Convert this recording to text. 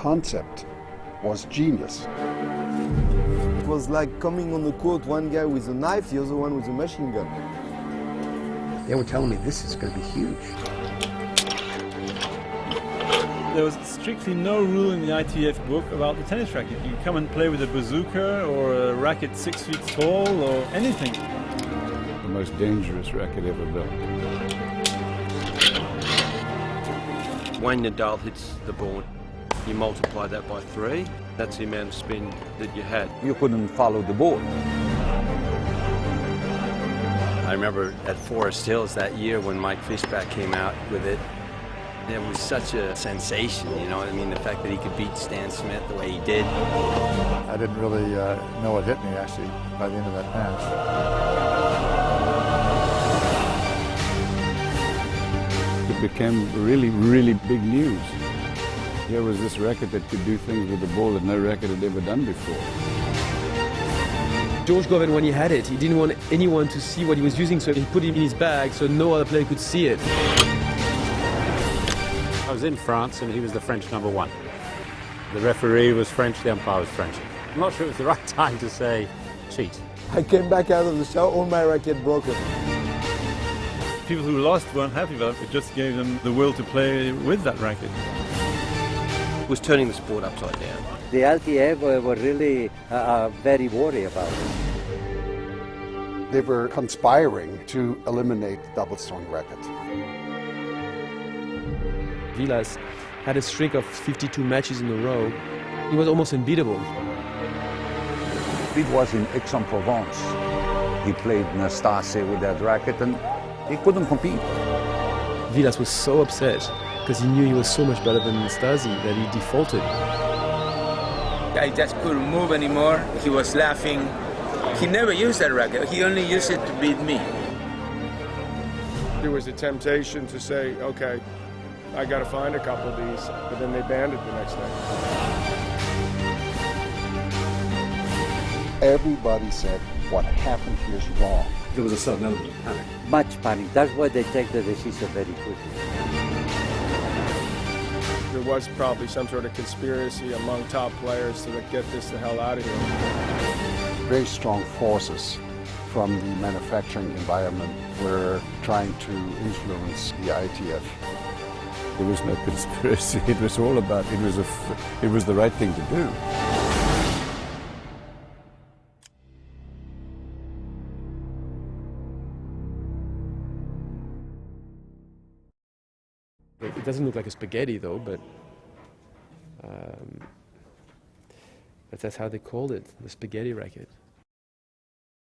concept was genius. It was like coming on the court, one guy with a knife, the other one with a machine gun. They were telling me this is going to be huge. There was strictly no rule in the ITF book about the tennis racket. You could come and play with a bazooka or a racket 6 feet tall or anything. The most dangerous racket ever built. When Nadal hits the ball, you multiply that by 3. That's the amount of spin that you had. You couldn't follow the ball. I remember at Forest Hills that year when Mike Fishback came out with it. It was such a sensation, you know what I mean? The fact that he could beat Stan Smith the way he did. I didn't really know what hit me, actually, by the end of that match. It became really, really big news. Here was this racket that could do things with the ball that no racket had ever done before. George Govan, when he had it, he didn't want anyone to see what he was using, so he put it in his bag so no other player could see it. I was in France and he was the French #1. The referee was French, the umpire was French. I'm not sure it was the right time to say cheat. I came back out of the shower, all my racket broken. People who lost weren't happy about it. It just gave them the will to play with that racket. It was turning the sport upside down. The LTF were really very worried about it. They were conspiring to eliminate double-strung racket. Vilas had a streak of 52 matches in a row. He was almost unbeatable. It was in Aix-en-Provence. He played Nastase with that racket and he couldn't compete. Vilas was so upset because he knew he was so much better than Nastase that he defaulted. I just couldn't move anymore. He was laughing. He never used that racket. He only used it to beat me. There was a temptation to say, okay, I got to find a couple of these, but then they banned it the next day. Everybody said, what happened here is wrong. There was a certain element of panic. Much panic. That's why they take the decision very quickly. There was probably some sort of conspiracy among top players to get this the hell out of here. Very strong forces from the manufacturing environment were trying to influence the ITF. There was no conspiracy. It was all about, it was the right thing to do. It doesn't look like a spaghetti though, but that's how they called it, the spaghetti racket.